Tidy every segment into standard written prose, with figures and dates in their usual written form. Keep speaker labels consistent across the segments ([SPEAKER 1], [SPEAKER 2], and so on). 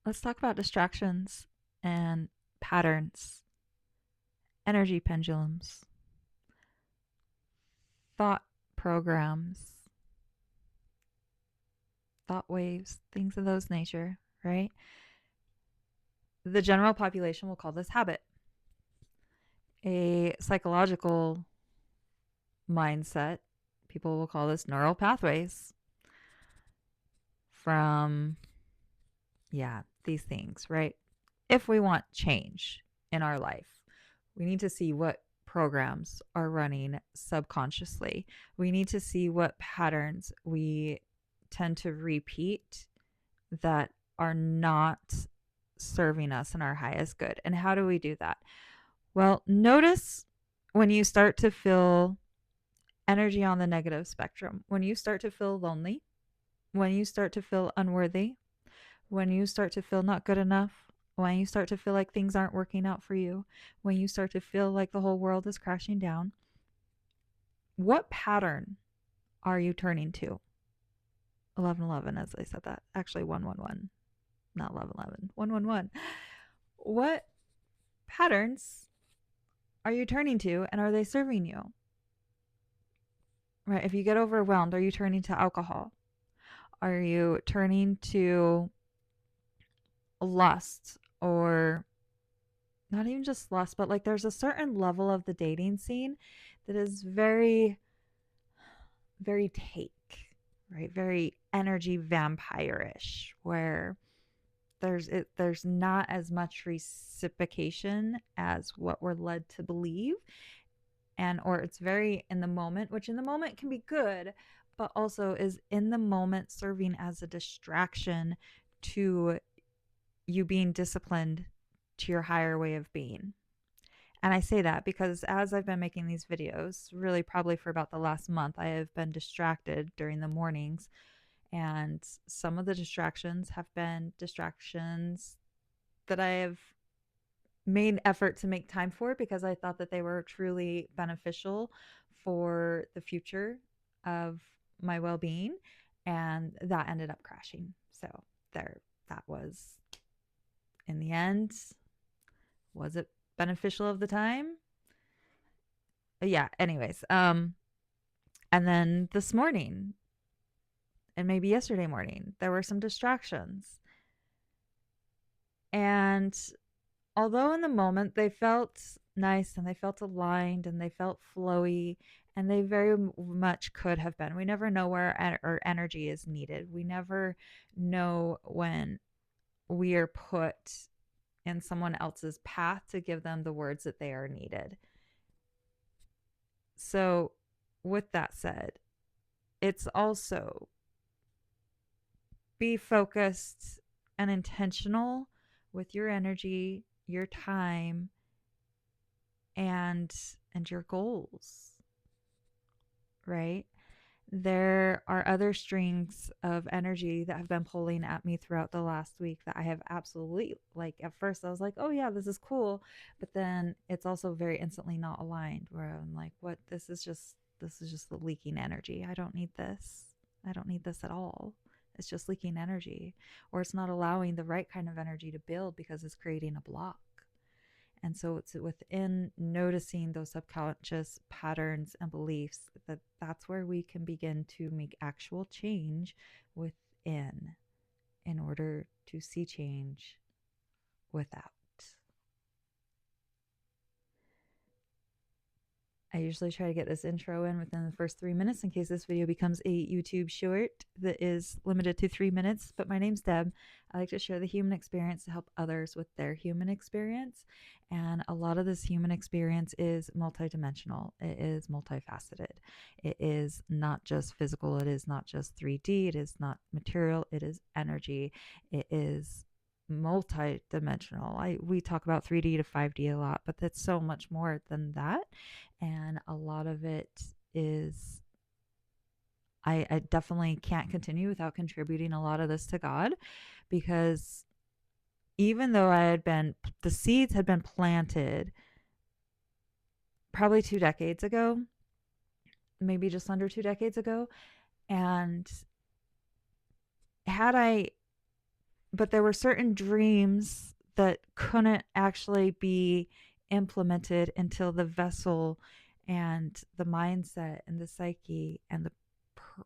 [SPEAKER 1] Let's talk about distractions and patterns, energy pendulums, thought programs, thought waves, things of those nature, right? The general population will call this habit. A psychological mindset, people will call this neural pathways from, yeah, these things, right? If we want change in our life, we need to see what programs are running subconsciously. We need to see what patterns we tend to repeat that are not serving us in our highest good. And how do we do that? Well, notice when you start to feel energy on the negative spectrum, when you start to feel lonely, when you start to feel unworthy, when you start to feel not good enough, when you start to feel like things aren't working out for you, when you start to feel like the whole world is crashing down, what pattern are you turning to? 1111, as I said that. Actually, 111, not 1111, 111. What patterns are you turning to and are they serving you? Right? If you get overwhelmed, are you turning to alcohol? Are you turning to lust or not even just lust, but like there's a certain level of the dating scene that is very, very take, right? Very energy vampire-ish, where there's not as much reciprocation as what we're led to believe, and or it's very in the moment, which in the moment can be good, but also is in the moment serving as a distraction to you being disciplined to your higher way of being. And I say that because as I've been making these videos, really probably for about the last month, I have been distracted during the mornings. And some of the distractions have been distractions that I have made effort to make time for because I thought that they were truly beneficial for the future of my well being. And that ended up crashing. So there, that was in the end. Was it beneficial of the time? Yeah, anyways. And then this morning and maybe yesterday morning, there were some distractions. And although in the moment they felt nice and they felt aligned and they felt flowy, and they very much could have been. We never know where our energy is needed. We never know when we are put in someone else's path to give them the words that they are needed. So, with that said, it's also be focused and intentional with your energy, your time, and your goals, right? There are other strings of energy that have been pulling at me throughout the last week that I have absolutely, like, at first I was like, oh yeah, this is cool, but then it's also very instantly not aligned, where I'm like, what, this is just the leaking energy. I don't need this. I don't need this at all. It's just leaking energy, or it's not allowing the right kind of energy to build because it's creating a block. And so it's within noticing those subconscious patterns and beliefs that that's where we can begin to make actual change within in order to see change without. I usually try to get this intro in within the first 3 minutes in case this video becomes a YouTube short that is limited to 3 minutes. But my name's Deb. I like to share the human experience to help others with their human experience. And a lot of this human experience is multidimensional, it is multifaceted. It is not just physical, it is not just 3D, it is not material, it is energy, it is multi-dimensional. We talk about 3D to 5D a lot, but that's so much more than that. And a lot of it is I definitely can't continue without contributing a lot of this to God, because even though the seeds had been planted probably 2 decades ago, maybe just under 2 decades ago, and had I but there were certain dreams that couldn't actually be implemented until the vessel and the mindset and the psyche and the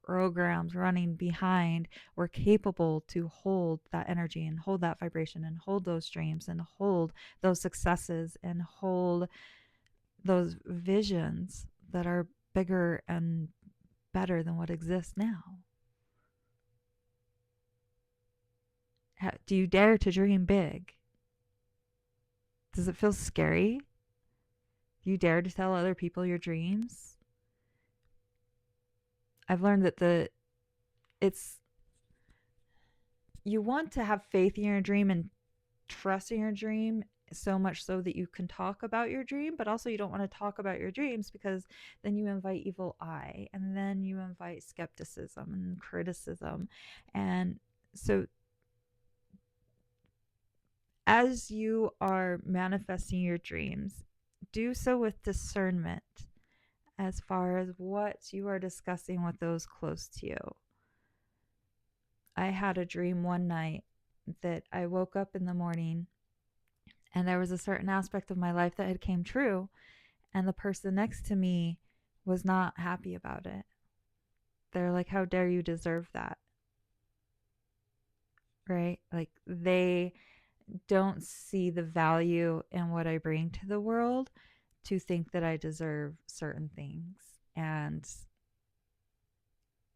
[SPEAKER 1] programs running behind were capable to hold that energy and hold that vibration and hold those dreams and hold those successes and hold those visions that are bigger and better than what exists now. Do you dare to dream big? Does it feel scary? Do you dare to tell other people your dreams? I've learned that it's you want to have faith in your dream and trust in your dream so much so that you can talk about your dream, but also you don't want to talk about your dreams because then you invite evil eye and then you invite skepticism and criticism. And so as you are manifesting your dreams, do so with discernment as far as what you are discussing with those close to you. I had a dream one night that I woke up in the morning and there was a certain aspect of my life that had came true, and the person next to me was not happy about it. They're like, how dare you deserve that? Right? Like they don't see the value in what I bring to the world to think that I deserve certain things. And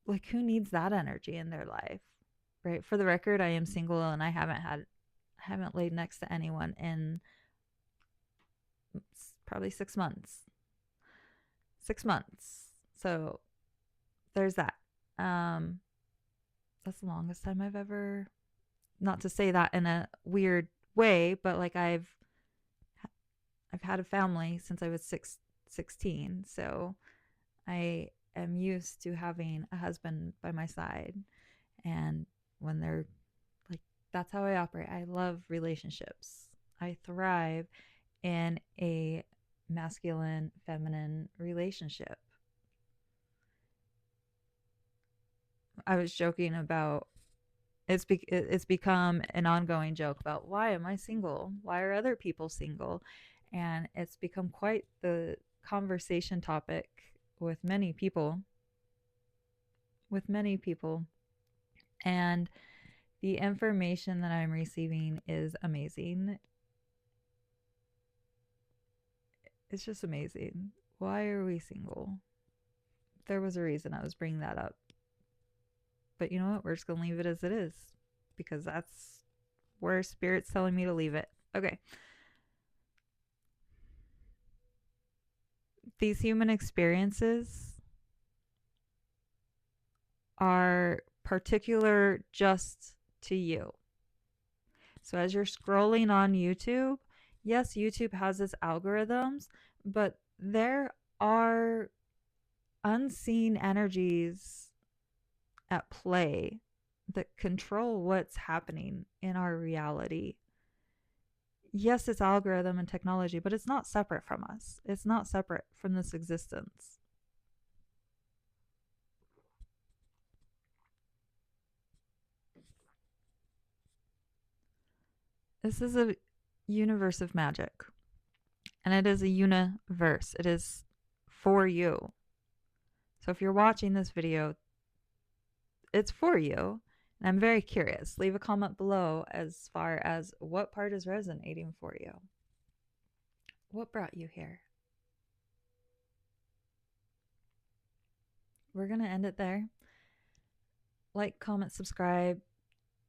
[SPEAKER 1] like, who needs that energy in their life? Right? For the record, I am single and I haven't laid next to anyone in probably 6 months. 6 months. So there's that. That's the longest time I've ever, not to say that in a weird way, but like I've had a family since I was 16. So I am used to having a husband by my side. And when they're like, that's how I operate. I love relationships. I thrive in a masculine feminine relationship. I was joking about it's become an ongoing joke about why am I single? Why are other people single? And it's become quite the conversation topic with many people. With many people. And the information that I'm receiving is amazing. It's just amazing. Why are we single? There was a reason I was bringing that up. But you know what? We're just going to leave it as it is because that's where Spirit's telling me to leave it. Okay. These human experiences are particular just to you. So as you're scrolling on YouTube, yes, YouTube has its algorithms, but there are unseen energies at play that control what's happening in our reality. Yes, it's algorithm and technology, but it's not separate from us. It's not separate from this existence. This is a universe of magic. And it is a universe. It is for you. So if you're watching this video, it's for you. And I'm very curious. Leave a comment below as far as what part is resonating for you. What brought you here? We're going to end it there. Like, comment, subscribe.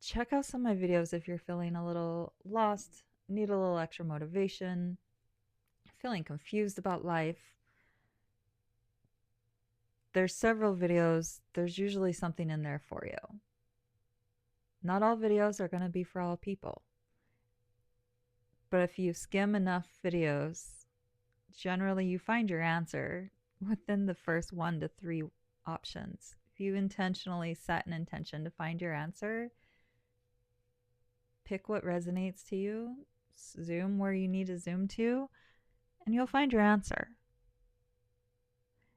[SPEAKER 1] Check out some of my videos if you're feeling a little lost, need a little extra motivation, feeling confused about life. There's several videos. There's usually something in there for you. Not all videos are going to be for all people. But if you skim enough videos, generally you find your answer within the first 1 to 3 options. If you intentionally set an intention to find your answer, pick what resonates to you, zoom where you need to zoom to, and you'll find your answer.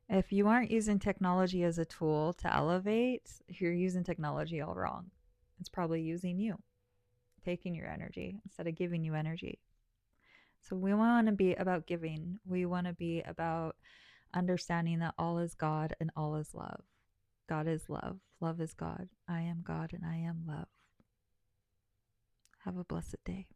[SPEAKER 1] If you aren't using technology as a tool to elevate, you're using technology all wrong. It's probably using you. taking your energy instead of giving you energy. So we want to be about giving. We want to be about understanding that all is God and all is love. God is love. Love is God. I am God and I am love. Have a blessed day.